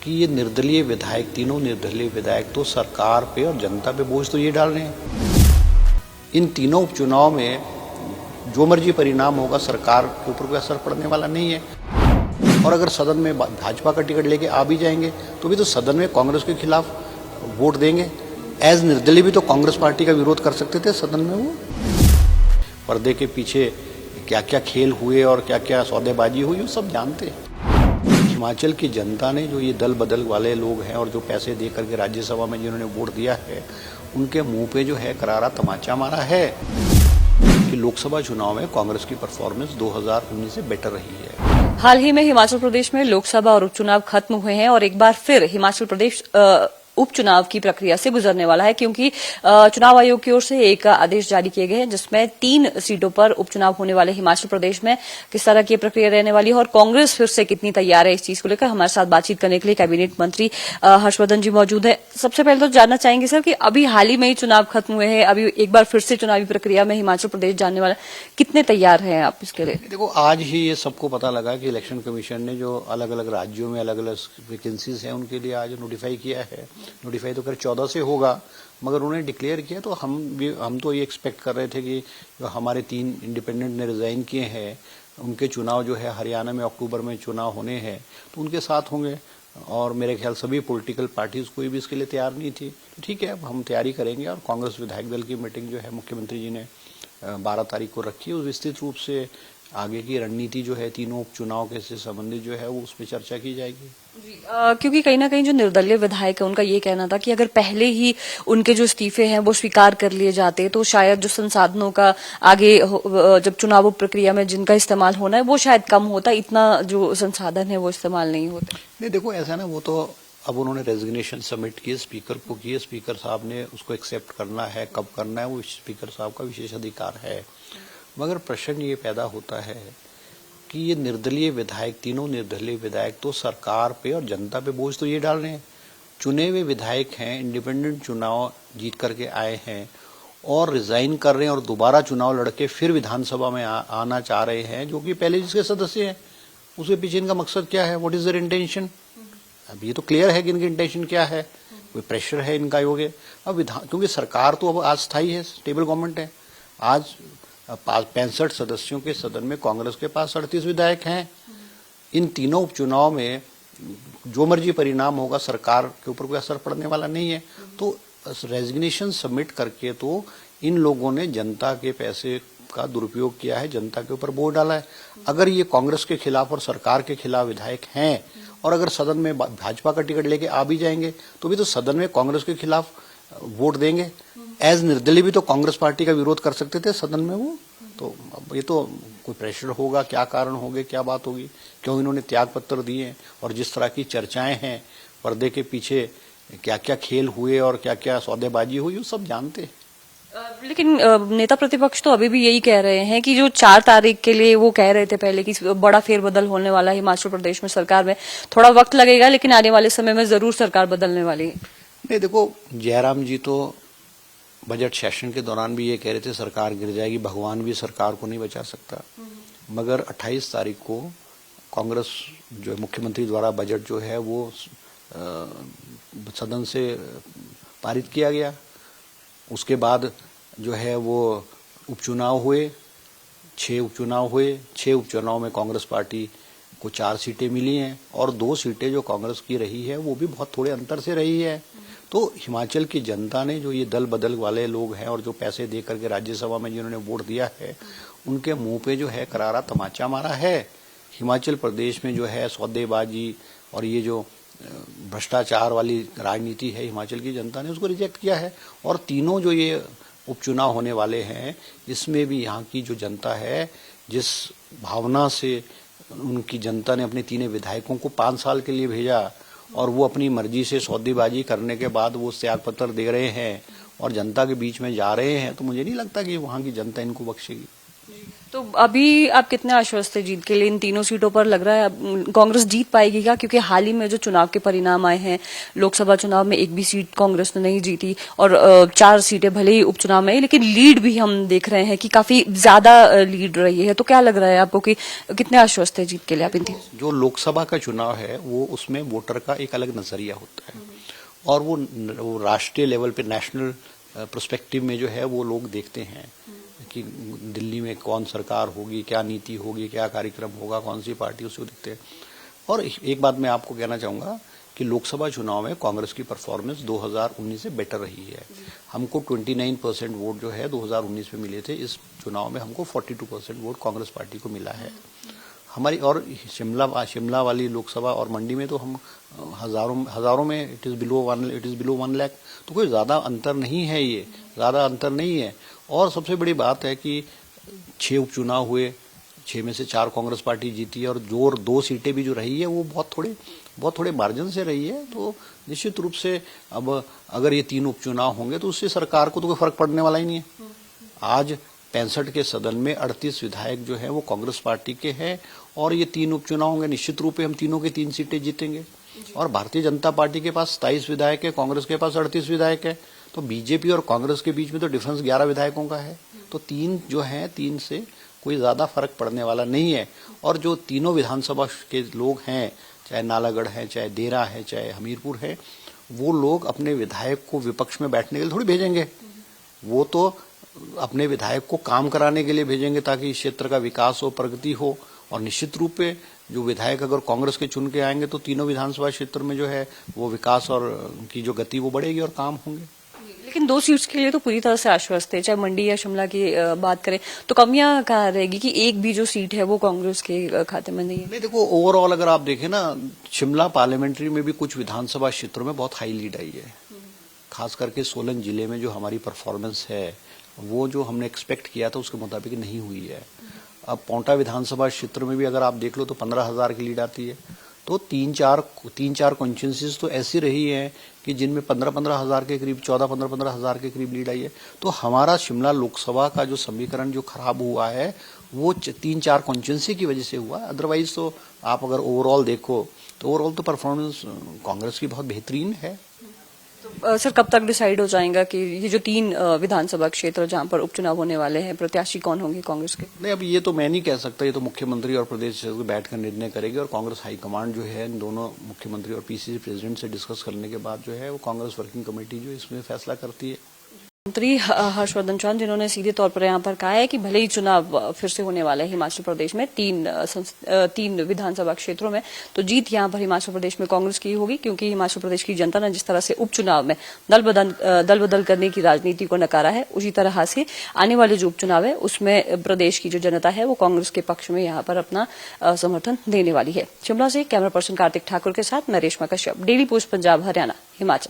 कि ये निर्दलीय विधायक, तीनों निर्दलीय विधायक तो सरकार पे और जनता पे बोझ तो ये डाल रहे हैं। इन तीनों उपचुनाव में जो मर्जी परिणाम होगा सरकार के ऊपर कोई असर पड़ने वाला नहीं है। और अगर सदन में भाजपा का टिकट लेके आ भी जाएंगे तो भी तो सदन में कांग्रेस के खिलाफ वोट देंगे। एज निर्दलीय भी तो कांग्रेस पार्टी का विरोध कर सकते थे सदन में। वो पर्दे के पीछे क्या क्या खेल हुए और क्या क्या सौदेबाजी हुई वो सब जानते हैं। हिमाचल की जनता ने जो ये दल बदल वाले लोग हैं और जो पैसे दे करके राज्यसभा में जिन्होंने वोट दिया है, उनके मुंह पे जो है करारा तमाचा मारा है कि लोकसभा चुनाव में कांग्रेस की परफॉर्मेंस 2019 से बेटर रही है। हाल ही में हिमाचल प्रदेश में लोकसभा और उपचुनाव खत्म हुए हैं और एक बार फिर हिमाचल प्रदेश उपचुनाव की प्रक्रिया से गुजरने वाला है, क्योंकि चुनाव आयोग की ओर से एक आदेश जारी किए गए हैं जिसमें 3 सीटों पर उपचुनाव होने वाले हिमाचल प्रदेश में किस तरह की प्रक्रिया रहने वाली है और कांग्रेस फिर से कितनी तैयार है इस चीज को लेकर। हमारे साथ बातचीत करने के लिए कैबिनेट मंत्री हर्षवर्धन जी मौजूद है। सबसे पहले तो जानना चाहेंगे सर कि अभी हाल ही में ही चुनाव खत्म हुए हैं, अभी एक बार फिर से चुनावी प्रक्रिया में हिमाचल प्रदेश जाने वाला, कितने तैयार हैं आप इसके लिए? देखो, आज ही ये सबको पता लगा कि इलेक्शन कमीशन ने जो अलग अलग राज्यों में अलग अलग वैकेंसीज हैं उनके लिए आज नोटिफाई किया है। नोटिफाई तो कर 14 से होगा, मगर उन्होंने डिक्लेयर किया तो हम तो ये एक्सपेक्ट कर रहे थे कि जो हमारे 3 इंडिपेंडेंट ने रिजाइन किए हैं उनके चुनाव जो है हरियाणा में अक्टूबर में चुनाव होने हैं तो उनके साथ होंगे। और मेरे ख्याल सभी पॉलिटिकल पार्टीज कोई भी इसके लिए तैयार नहीं थी। तो ठीक है, हम तैयारी करेंगे। और कांग्रेस विधायक दल की मीटिंग जो है मुख्यमंत्री जी ने 12 तारीख को रखी है। उस विस्तृत रूप से आगे की रणनीति जो है तीनों उपचुनाव के से संबंधित जो है वो उस पर चर्चा की जाएगी। क्योंकि कहीं ना कहीं जो निर्दलीय विधायक है उनका ये कहना था कि अगर पहले ही उनके जो इस्तीफे हैं वो स्वीकार कर लिए जाते तो शायद जो संसाधनों का आगे जब चुनाव प्रक्रिया में जिनका इस्तेमाल होना है वो शायद कम होता, इतना जो संसाधन है वो इस्तेमाल नहीं होता। नहीं, देखो ऐसा ना, वो तो अब उन्होंने रेजिग्नेशन सबमिट किए, स्पीकर को किए, स्पीकर साहब ने उसको एक्सेप्ट करना है, कब करना है वो स्पीकर साहब का विशेष अधिकार है। मगर प्रश्न ये पैदा होता है कि ये निर्दलीय विधायक, तीनों निर्दलीय विधायक तो सरकार पे और जनता पे बोझ तो ये डाल रहे हैं। चुने हुए विधायक हैं, इंडिपेंडेंट चुनाव जीत करके आए हैं और रिजाइन कर रहे हैं और दोबारा चुनाव लड़के फिर विधानसभा में आना चाह रहे हैं, जो कि पहले जिसके सदस्य हैं। उसके पीछे इनका मकसद क्या है? What is there intention? अब ये तो क्लियर है कि इनकी इंटेंशन क्या है। कोई प्रेशर है इनका योग्य। अब क्योंकि सरकार तो अब अस्थायी है, स्टेबल गवर्नमेंट है। आज 65 सदस्यों के सदन में कांग्रेस के पास 38 विधायक हैं। इन तीनों उपचुनाव में जो मर्जी परिणाम होगा सरकार के ऊपर कोई असर पड़ने वाला नहीं है। तो रेजिग्नेशन सबमिट करके तो इन लोगों ने जनता के पैसे का दुरुपयोग किया है, जनता के ऊपर बोझ डाला है। अगर ये कांग्रेस के खिलाफ और सरकार के खिलाफ विधायक हैं और अगर सदन में भाजपा का टिकट लेके आ भी जाएंगे तो भी तो सदन में कांग्रेस के खिलाफ वोट देंगे। एज निर्दलीय भी तो कांग्रेस पार्टी का विरोध कर सकते थे सदन में। वो तो अब ये तो कोई प्रेशर होगा, क्या कारण होंगे, क्या बात होगी, क्यों इन्होंने त्याग पत्र दिए और जिस तरह की चर्चाएं हैं पर्दे के पीछे क्या क्या खेल हुए और क्या क्या सौदेबाजी हुई वो सब जानते हैं। लेकिन नेता प्रतिपक्ष तो अभी भी यही कह रहे हैं कि जो 4 तारीख के लिए वो कह रहे थे पहले कि बड़ा फेरबदल होने वाला है हिमाचल प्रदेश में, सरकार में थोड़ा वक्त लगेगा लेकिन आने वाले समय में जरूर सरकार बदलने वाली है। नहीं, देखो, जयराम जी तो बजट सेशन के दौरान भी ये कह रहे थे सरकार गिर जाएगी, भगवान भी सरकार को नहीं बचा सकता। मगर 28 तारीख को कांग्रेस जो मुख्यमंत्री द्वारा बजट जो है वो सदन से पारित किया गया। उसके बाद जो है वो उपचुनाव हुए, 6 उपचुनाव हुए। 6 उपचुनाव में कांग्रेस पार्टी को 4 सीटें मिली हैं और 2 सीटें जो कांग्रेस की रही है वो भी बहुत थोड़े अंतर से रही है। तो हिमाचल की जनता ने जो ये दल बदल वाले लोग हैं और जो पैसे दे करके राज्यसभा में जिन्होंने वोट दिया है उनके मुंह पे जो है करारा तमाचा मारा है। हिमाचल प्रदेश में जो है सौदेबाजी और ये जो भ्रष्टाचार वाली राजनीति है हिमाचल की जनता ने उसको रिजेक्ट किया है। और तीनों जो ये उपचुनाव होने वाले हैं इसमें भी यहाँ की जो जनता है, जिस भावना से उनकी जनता ने अपने 3 विधायकों को 5 साल के लिए भेजा और वो अपनी मर्जी से सौदेबाजी करने के बाद वो त्याग पत्र दे रहे हैं और जनता के बीच में जा रहे हैं, तो मुझे नहीं लगता कि वहाँ की जनता इनको बख्शेगी। तो अभी आप कितने आश्वस्त है जीत के लिए इन तीनों सीटों पर? लग रहा है अब कांग्रेस जीत पाएगी क्या? क्योंकि हाल ही में जो चुनाव के परिणाम आए हैं, लोकसभा चुनाव में एक भी सीट कांग्रेस ने नहीं जीती और 4 सीटें भले ही उपचुनाव में, लेकिन लीड भी हम देख रहे हैं कि काफी ज्यादा लीड रही है। तो क्या लग रहा है आपको कि कितने आश्वस्त है जीत के लिए आप इन तीनों? जो लोकसभा का चुनाव है वो उसमें वोटर का एक अलग नजरिया होता है और वो राष्ट्रीय लेवल पे नेशनल पर्सपेक्टिव में जो है वो लोग देखते हैं कि दिल्ली में कौन सरकार होगी, क्या नीति होगी, क्या कार्यक्रम होगा, कौन सी पार्टी, उसको देखते हैं। और एक बात मैं आपको कहना चाहूंगा कि लोकसभा चुनाव में कांग्रेस की परफॉर्मेंस 2019 से बेटर रही है। हमको 29% वोट जो है 2019 में मिले थे, इस चुनाव में हमको 42% वोट कांग्रेस पार्टी को मिला है। हमारी और शिमला वाली लोकसभा और मंडी में तो हम हजारों में इट इज बिलो 1 लाख, तो कोई ज्यादा अंतर नहीं है, ये ज्यादा अंतर नहीं है। और सबसे बड़ी बात है कि 6 उपचुनाव हुए, 6 में से 4 कांग्रेस पार्टी जीती है और जो 2 सीटें भी जो रही है वो बहुत थोड़े मार्जिन से रही है। तो निश्चित रूप से अब अगर ये 3 उपचुनाव होंगे तो उससे सरकार को तो कोई फर्क पड़ने वाला ही नहीं है। आज 65 के सदन में 38 विधायक जो है वो कांग्रेस पार्टी के हैं और ये 3 उपचुनाव होंगे, निश्चित रूप से हम तीनों की 3 सीटें जीतेंगे। और भारतीय जनता पार्टी के पास 27 विधायक है, कांग्रेस के पास 38 विधायक है, तो बीजेपी और कांग्रेस के बीच में तो डिफरेंस 11 विधायकों का है। तो 3 जो है 3 से कोई ज्यादा फर्क पड़ने वाला नहीं है। और जो तीनों विधानसभा के लोग हैं, चाहे नालागढ़ है, चाहे देरा है, चाहे हमीरपुर है, वो लोग अपने विधायक को विपक्ष में बैठने के लिए थोड़ी भेजेंगे, वो तो अपने विधायक को काम कराने के लिए भेजेंगे ताकि इस क्षेत्र का विकास हो, प्रगति हो। और निश्चित रूप से जो विधायक अगर कांग्रेस के चुन के आएंगे तो तीनों विधानसभा क्षेत्र में जो है वो विकास और की जो गति वो बढ़ेगी और काम होंगे। लेकिन 2 सीट्स के लिए तो पूरी तरह से आश्वस्त है, चाहे मंडी या शिमला की बात करें तो कमियां कहाँ रहेगी कि एक भी जो सीट है वो कांग्रेस के खाते में नहीं है? नहीं, देखो ओवरऑल अगर आप देखें ना, शिमला पार्लियामेंट्री में भी कुछ विधानसभा क्षेत्रों में बहुत हाई लीड आई है। खास करके सोलन जिले में जो हमारी परफॉर्मेंस है वो जो हमने एक्सपेक्ट किया था उसके मुताबिक नहीं हुई है। अब पौंटा विधानसभा क्षेत्र में भी अगर आप देख लो तो 15,000 की लीड आती है। तो 3-4 कॉन्स्टिट्यूंसीज तो ऐसी रही हैं कि जिनमें 15,000 के करीब, 14-15,000 के करीब लीड आई है। तो हमारा शिमला लोकसभा का जो समीकरण जो खराब हुआ है वो 3-4 कॉन्स्टिट्यूंसी की वजह से हुआ। अदरवाइज तो आप अगर ओवरऑल देखो तो ओवरऑल तो परफॉर्मेंस कांग्रेस की बहुत बेहतरीन है। तो सर कब तक डिसाइड हो जाएगा कि ये जो 3 विधानसभा क्षेत्र जहां पर उपचुनाव होने वाले हैं, प्रत्याशी कौन होंगे कांग्रेस के? नहीं, अब ये तो मैं नहीं कह सकता, ये तो मुख्यमंत्री और प्रदेश बैठकर निर्णय करेगी और कांग्रेस हाईकमांड जो है इन दोनों मुख्यमंत्री और पीसीसी प्रेसिडेंट से डिस्कस करने के बाद जो है वो कांग्रेस वर्किंग कमेटी जो इसमें फैसला करती है। मंत्री हर्षवर्धन चौहान जिन्होंने सीधे तौर पर यहाँ पर कहा है कि भले ही चुनाव फिर से होने वाला है हिमाचल प्रदेश में 3 विधानसभा क्षेत्रों में, तो जीत यहाँ पर हिमाचल प्रदेश में कांग्रेस की होगी, क्योंकि हिमाचल प्रदेश की जनता ने जिस तरह से उपचुनाव में दल बदल करने की राजनीति को नकारा है, उसी तरह से आने वाले जो उपचुनाव है उसमें प्रदेश की जो जनता है वो कांग्रेस के पक्ष में यहाँ पर अपना समर्थन देने वाली है। शिमला से कैमरा पर्सन कार्तिक ठाकुर के साथ मैं रेशमा कश्यप, डेली पोस्ट पंजाब हरियाणा हिमाचल।